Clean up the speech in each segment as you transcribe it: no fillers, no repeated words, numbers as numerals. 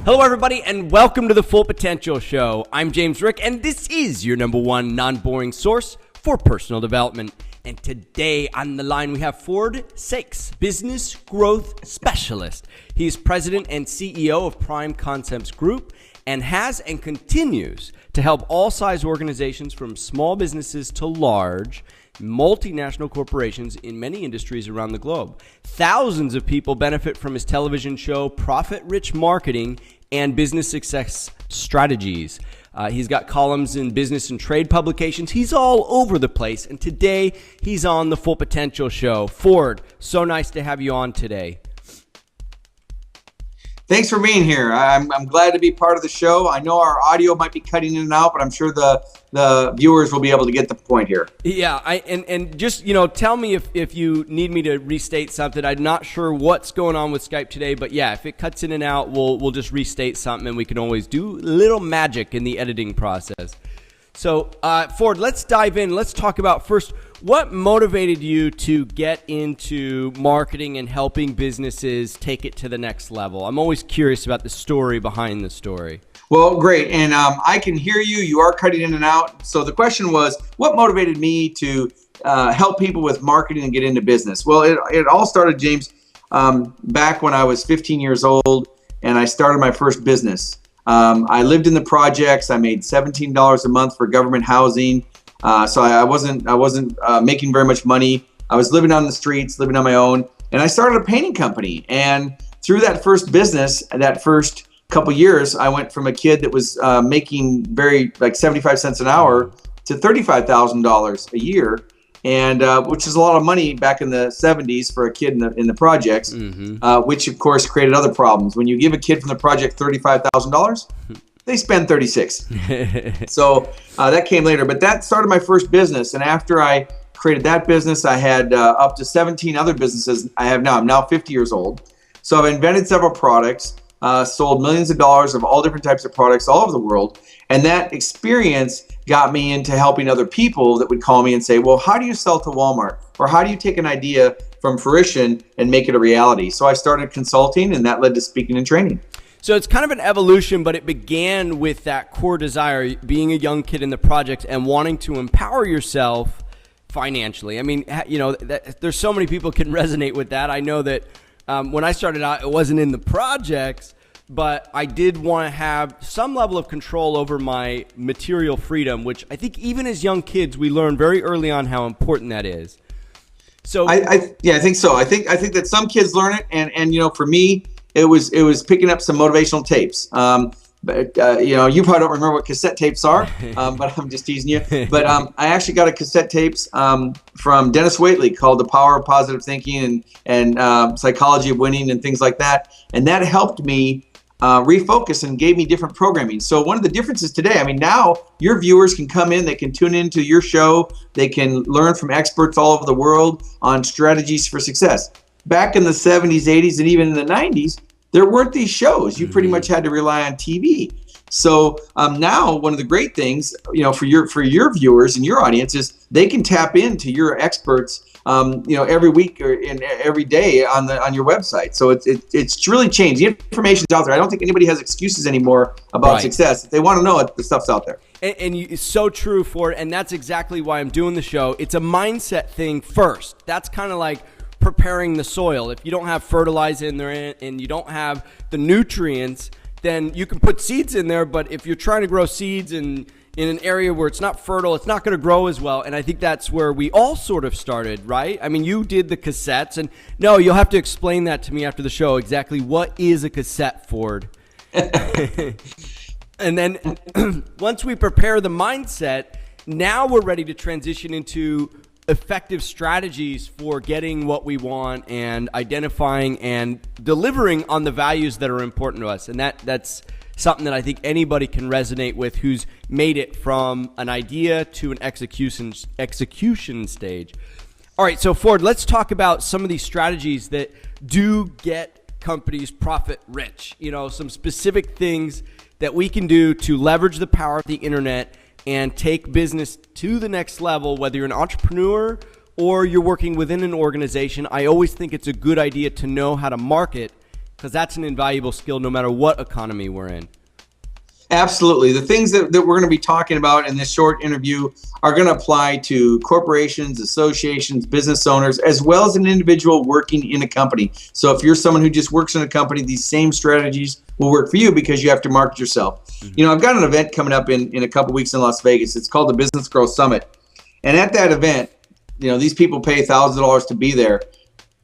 Hello, everybody, and welcome to the Full Potential Show. I'm James Rick, and this is your number one non-boring source for personal development. And today on the line, we have Ford Saeks, Business Growth Specialist. He's president and CEO of Prime Concepts Group and has and continues to help all size organizations from small businesses to large multinational corporations in many industries around the globe. Thousands of people benefit from his television show, Profit Rich Marketing and Business Success Strategies. He's got columns in business and trade publications. He's all over the place. And today, he's on the Full Potential Show. Ford, so nice to have you on today. Thanks for being here. I'm glad to be part of the show. I know our audio might be cutting in and out, but I'm sure the viewers will be able to get the point here. Yeah, and just, tell me if you need me to restate something. I'm not sure what's going on with Skype today, but yeah, if it cuts in and out, we'll just restate something, and we can always do little magic in the editing process. So, Ford, let's dive in. Let's talk about first, what motivated you to get into marketing and helping businesses take it to the next level? I'm always curious about the story behind the story. Well, great. And I can hear you. You are cutting in and out. So the question was, what motivated me to help people with marketing and get into business? Well, it all started, James, back when I was 15 years old and I started my first business. I lived in the projects. I made $17 a month for government housing. So I wasn't making very much money. I was living on the streets, living on my own, and I started a painting company. And through that first business, that first couple years, I went from a kid that was making 75 cents an hour to $35,000 a year, and which is a lot of money back in the 70s for a kid in the projects, which of course created other problems. When you give a kid from the project $35,000, they spend 36. So that came later, but that started my first business. And after I created that business, I had up to 17 other businesses I have now. I'm now 50 years old. So I've invented several products, sold millions of dollars of all different types of products all over the world. And that experience got me into helping other people that would call me and say, well, how do you sell to Walmart? Or how do you take an idea from fruition and make it a reality? So I started consulting, and that led to speaking and training. So it's kind of an evolution, but it began with that core desire, being a young kid in the projects and wanting to empower yourself financially. I mean, there's so many people can resonate with that. I know that when I started out, it wasn't in the projects, but I did want to have some level of control over my material freedom, which I think even as young kids, we learn very early on how important that is. So I think so. I think that some kids learn it, and for me, it was picking up some motivational tapes. But you probably don't remember what cassette tapes are, but I'm just teasing you. But I actually got a cassette tapes from Dennis Waitley called The Power of Positive Thinking and Psychology of Winning and things like that. And that helped me refocus and gave me different programming. So one of the differences today, now your viewers can come in, they can tune into your show, they can learn from experts all over the world on strategies for success. Back in the 70s, 80s, and even in the 90s, there weren't these shows. You pretty much had to rely on TV. So now one of the great things, for your viewers and your audience is they can tap into your experts, every week or every day on your website. So it's really changed. The information's out there. I don't think anybody has excuses anymore about success. If they want to know it, the stuff's out there. And it's so true, Ford. And that's exactly why I'm doing the show. It's a mindset thing first. That's kind of like preparing the soil. If you don't have fertilizer in there and you don't have the nutrients, then you can put seeds in there. But if you're trying to grow seeds in an area where it's not fertile, it's not going to grow as well. And I think that's where we all sort of started, right? I mean, you did the cassettes, and no, you'll have to explain that to me after the show, exactly what is a cassette, Ford. And then once we prepare the mindset, now we're ready to transition into effective strategies for getting what we want and identifying and delivering on the values that are important to us. And that's something that I think anybody can resonate with who's made it from an idea to an execution stage. All right, so Ford, let's talk about some of these strategies that do get companies profit rich. Some specific things that we can do to leverage the power of the internet and take business to the next level, whether you're an entrepreneur or you're working within an organization. I always think it's a good idea to know how to market Because that's an invaluable skill no matter what economy we're in. Absolutely. The things that we're going to be talking about in this short interview are going to apply to corporations, associations, business owners, as well as an individual working in a company. So if you're someone who just works in a company, these same strategies will work for you because you have to market yourself. Mm-hmm. I've got an event coming up in a couple weeks in Las Vegas. It's called the Business Growth Summit. And at that event, these people pay thousands of dollars to be there.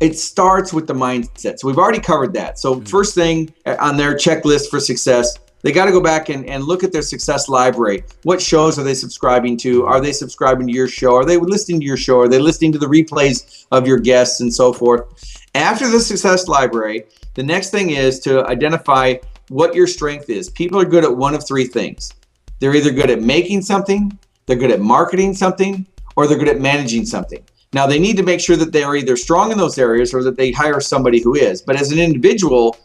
It starts with the mindset. So we've already covered that. So first thing on their checklist for success, they got to go back and look at their success library. What shows are they subscribing to? Are they subscribing to your show? Are they listening to your show? Are they listening to the replays of your guests and so forth? After the success library, the next thing is to identify what your strength is. People are good at one of three things. They're either good at making something, they're good at marketing something, or they're good at managing something. Now, they need to make sure that they are either strong in those areas or that they hire somebody who is. But as an individual,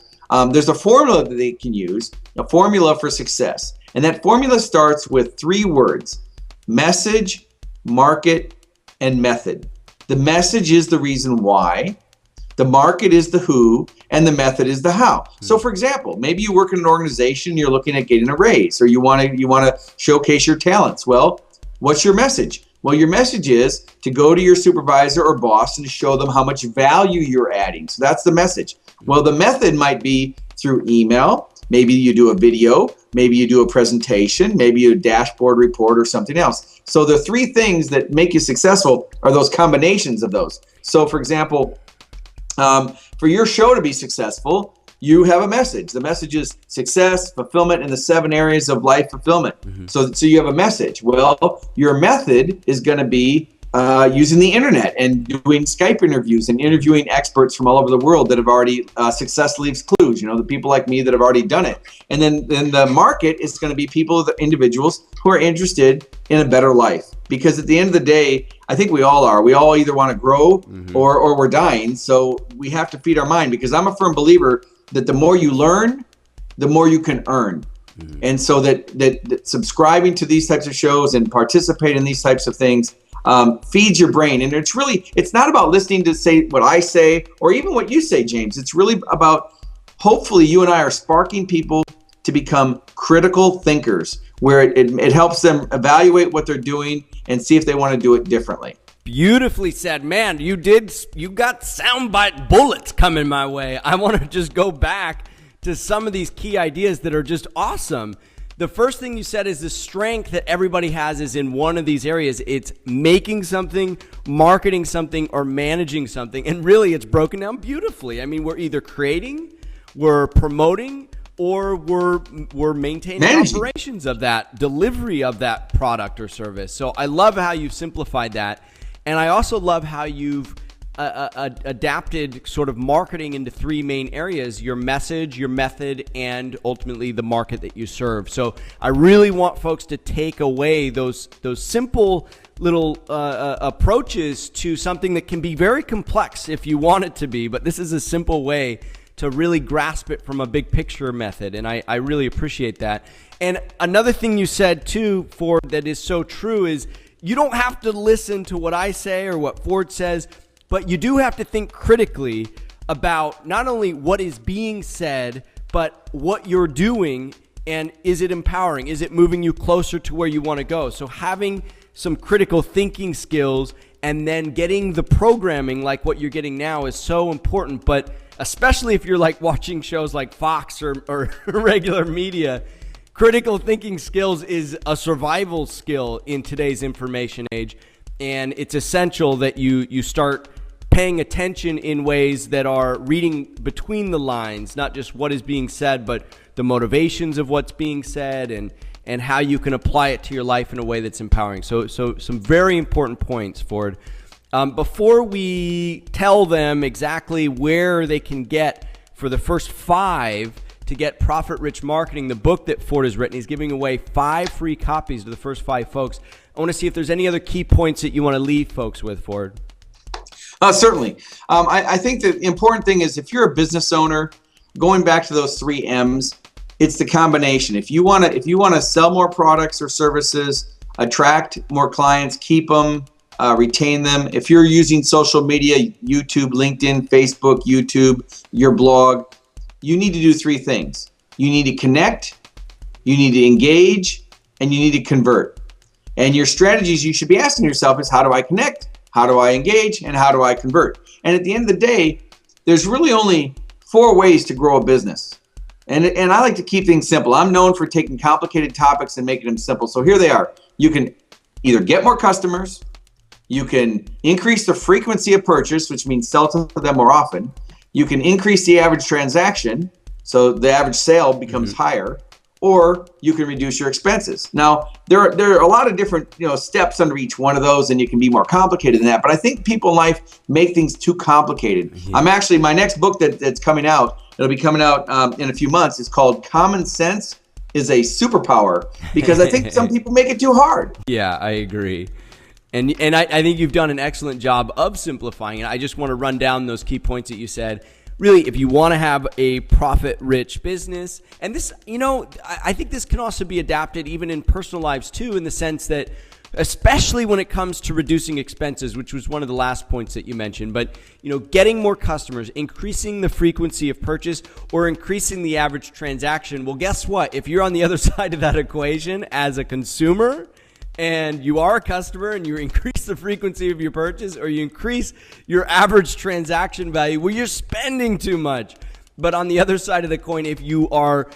there's a formula that they can use, a formula for success. And that formula starts with three words: message, market, and method. The message is the reason why, the market is the who, and the method is the how. So for example, maybe you work in an organization, you're looking at getting a raise, or you want to showcase your talents. Well, what's your message? Well, your message is to go to your supervisor or boss and show them how much value you're adding. So that's the message. Well, the method might be through email. Maybe you do a video. Maybe you do a presentation. Maybe you do a dashboard report or something else. So the three things that make you successful are those combinations of those. So for example, for your show to be successful, you have a message. The message is success, fulfillment, and the 7 areas of life fulfillment. Mm-hmm. So you have a message. Well, your method is going to be using the internet and doing Skype interviews and interviewing experts from all over the world that have already success leaves clues, the people like me that have already done it. And then the market is going to be people, the individuals who are interested in a better life. Because at the end of the day, I think we all are. We all either want to grow or we're dying. So we have to feed our mind, because I'm a firm believer that the more you learn, the more you can earn. Mm-hmm. And so that subscribing to these types of shows and participating in these types of things feeds your brain. And it's not about listening to say what I say or even what you say, James. It's really about, hopefully you and I are sparking people to become critical thinkers, where it helps them evaluate what they're doing and see if they want to do it differently. Beautifully said, man. You got soundbite bullets coming my way. I want to just go back to some of these key ideas that are just awesome. The first thing you said is the strength that everybody has is in one of these areas. It's making something, marketing something, or managing something. And really, it's broken down beautifully. I mean, we're either creating, we're promoting, or we're maintaining operations of that, delivery of that product or service. So I love how you've simplified that. And I also love how you've adapted sort of marketing into 3 main areas: your message, your method, and ultimately the market that you serve. So I really want folks to take away those simple little approaches to something that can be very complex if you want it to be, but this is a simple way to really grasp it from a big picture method. And I really appreciate that. And another thing you said too, Ford, that is so true is you don't have to listen to what I say or what Ford says, but you do have to think critically about not only what is being said, but what you're doing, and is it empowering? Is it moving you closer to where you want to go? So having some critical thinking skills and then getting the programming like what you're getting now is so important. But especially if you're like watching shows like Fox or regular media, critical thinking skills is a survival skill in today's information age. And it's essential that you start paying attention in ways that are reading between the lines, not just what is being said, but the motivations of what's being said and how you can apply it to your life in a way that's empowering. So some very important points, Ford. Before we tell them exactly where they can get for the first 5 to get Profit Rich Marketing, the book that Ford has written, he's giving away 5 free copies to the first 5 folks. I want to see if there's any other key points that you want to leave folks with, Ford. Certainly. I think the important thing is, if you're a business owner, going back to those 3 M's, it's the combination. If you want to sell more products or services, attract more clients, keep them, retain them. If you're using social media, YouTube, LinkedIn, Facebook, YouTube, your blog, you need to do three things. You need to connect, you need to engage, and you need to convert. And your strategies you should be asking yourself is, how do I connect? How do I engage? And how do I convert? And at the end of the day, there's really only 4 ways to grow a business. And I like to keep things simple. I'm known for taking complicated topics and making them simple. So here they are. You can either get more customers, you can increase the frequency of purchase, which means sell to them more often. You can increase the average transaction, so the average sale becomes higher, or you can reduce your expenses. Now, there are a lot of different steps under each one of those, and you can be more complicated than that. But I think people in life make things too complicated. I'm actually, my next book that's coming out, it'll be coming out in a few months. It's called Common Sense is a Superpower, because I think some people make it too hard. Yeah, I agree. And I think you've done an excellent job of simplifying it. I just want to run down those key points that you said. Really, if you want to have a profit-rich business, and this, I think this can also be adapted even in personal lives too, in the sense that, especially when it comes to reducing expenses, which was one of the last points that you mentioned, but getting more customers, increasing the frequency of purchase, or increasing the average transaction. Well, guess what? If you're on the other side of that equation as a consumer, and you are a customer and you increase the frequency of your purchase, or you increase your average transaction value, well, you're spending too much. But on the other side of the coin, if you are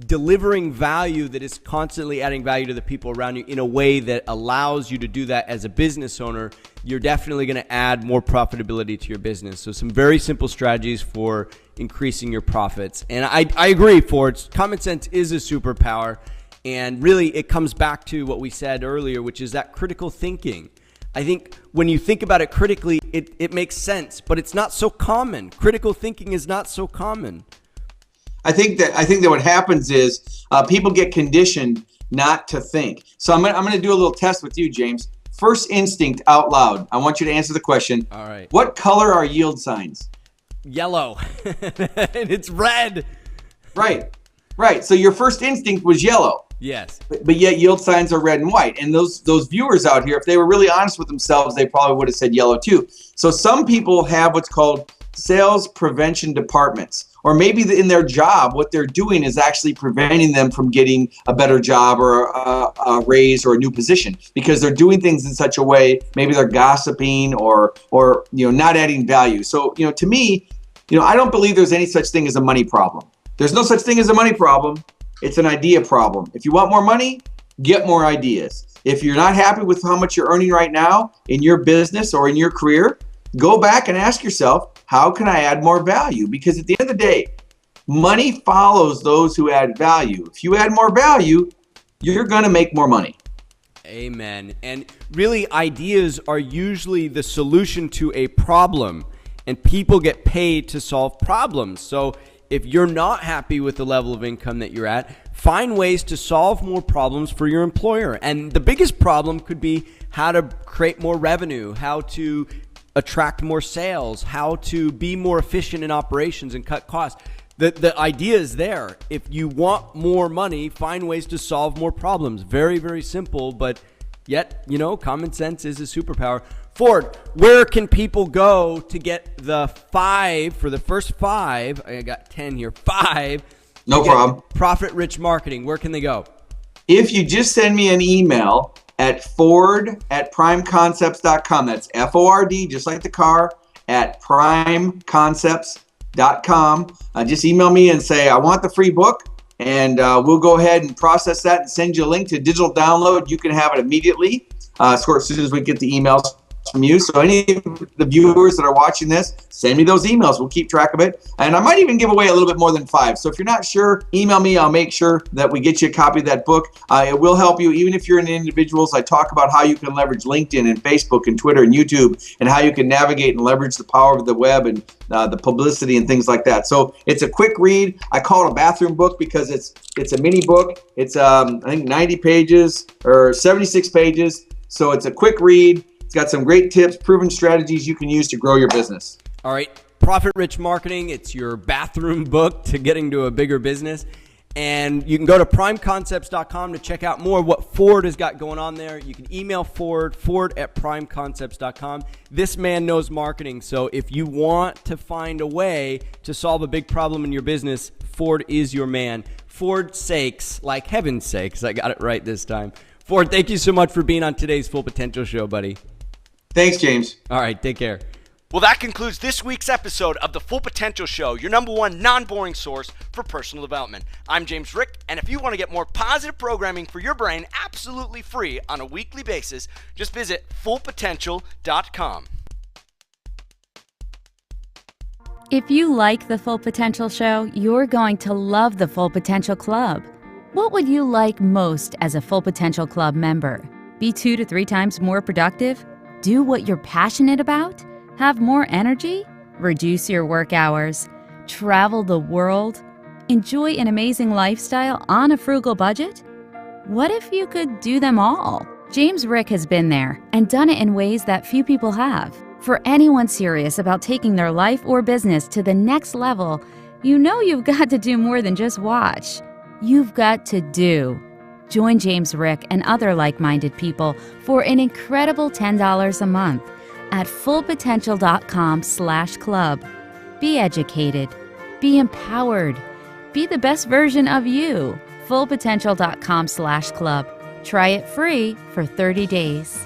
delivering value that is constantly adding value to the people around you in a way that allows you to do that as a business owner, you're definitely going to add more profitability to your business. So some very simple strategies for increasing your profits. And I agree, Ford. Common sense is a superpower. And really, it comes back to what we said earlier, which is that critical thinking. I think when you think about it critically, it makes sense, but it's not so common. Critical thinking is not so common. I think that what happens is people get conditioned not to think. So I'm going to do a little test with you, James. First instinct out loud. I want you to answer the question. All right. What color are yield signs? Yellow. And it's red. Right. So your first instinct was yellow. Yes. But yet yield signs are red and white. And those viewers out here, if they were really honest with themselves, they probably would have said yellow too. So some people have what's called sales prevention departments. Or maybe in their job, what they're doing is actually preventing them from getting a better job or a raise or a new position, because they're doing things in such a way, maybe they're gossiping or not adding value. So, to me, I don't believe there's any such thing as a money problem. There's no such thing as a money problem. It's an idea problem. If you want more money, get more ideas. If you're not happy with how much you're earning right now in your business or in your career, go back and ask yourself, how can I add more value? Because at the end of the day, money follows those who add value. If you add more value, you're going to make more money. Amen. And really, ideas are usually the solution to a problem, and people get paid to solve problems. So if you're not happy with the level of income that you're at, find ways to solve more problems for your employer. And the biggest problem could be how to create more revenue, how to attract more sales, how to be more efficient in operations and cut costs. The idea is there. If you want more money, find ways to solve more problems. Very, very simple, but yet, common sense is a superpower. Ford, where can people go to get the 5 for the first 5? I got 10 here. 5. No problem. Profit Rich Marketing. Where can they go? If you just send me an email at ford@primeconcepts.com. That's FORD, just like the car, at primeconcepts.com. Just email me and say, I want the free book, and we'll go ahead and process that and send you a link to digital download. You can have it immediately as soon as we get the emails from you. So any of the viewers that are watching this, send me those emails. We'll keep track of it. And I might even give away a little bit more than 5. So if you're not sure, email me. I'll make sure that we get you a copy of that book. It will help you, even if you're in individuals. I talk about how you can leverage LinkedIn and Facebook and Twitter and YouTube, and how you can navigate and leverage the power of the web and the publicity and things like that. So it's a quick read. I call it a bathroom book because it's a mini book. It's I think 90 pages or 76 pages. So it's a quick read. It's got some great tips, proven strategies you can use to grow your business. All right. Profit Rich Marketing. It's your bathroom book to getting to a bigger business. And you can go to primeconcepts.com to check out more of what Ford has got going on there. You can email Ford at primeconcepts.com. This man knows marketing, so if you want to find a way to solve a big problem in your business, Ford is your man. Ford Saeks, like heaven's sakes. I got it right this time. Ford, thank you so much for being on today's Full Potential Show, buddy. Thanks, James. All right, take care. Well, that concludes this week's episode of the Full Potential Show, your number one non-boring source for personal development. I'm James Rick, and if you want to get more positive programming for your brain absolutely free on a weekly basis, just visit fullpotential.com. If you like the Full Potential Show, you're going to love the Full Potential Club. What would you like most as a Full Potential Club member? Be 2 to 3 times more productive? Do what you're passionate about? Have more energy? Reduce your work hours? Travel the world? Enjoy an amazing lifestyle on a frugal budget? What if you could do them all? James Rick has been there and done it in ways that few people have. For anyone serious about taking their life or business to the next level, you know you've got to do more than just watch. You've got to do. Join James Rick and other like-minded people for an incredible $10 a month at fullpotential.com/club. Be educated. Be empowered. Be the best version of you. fullpotential.com/club. Try it free for 30 days.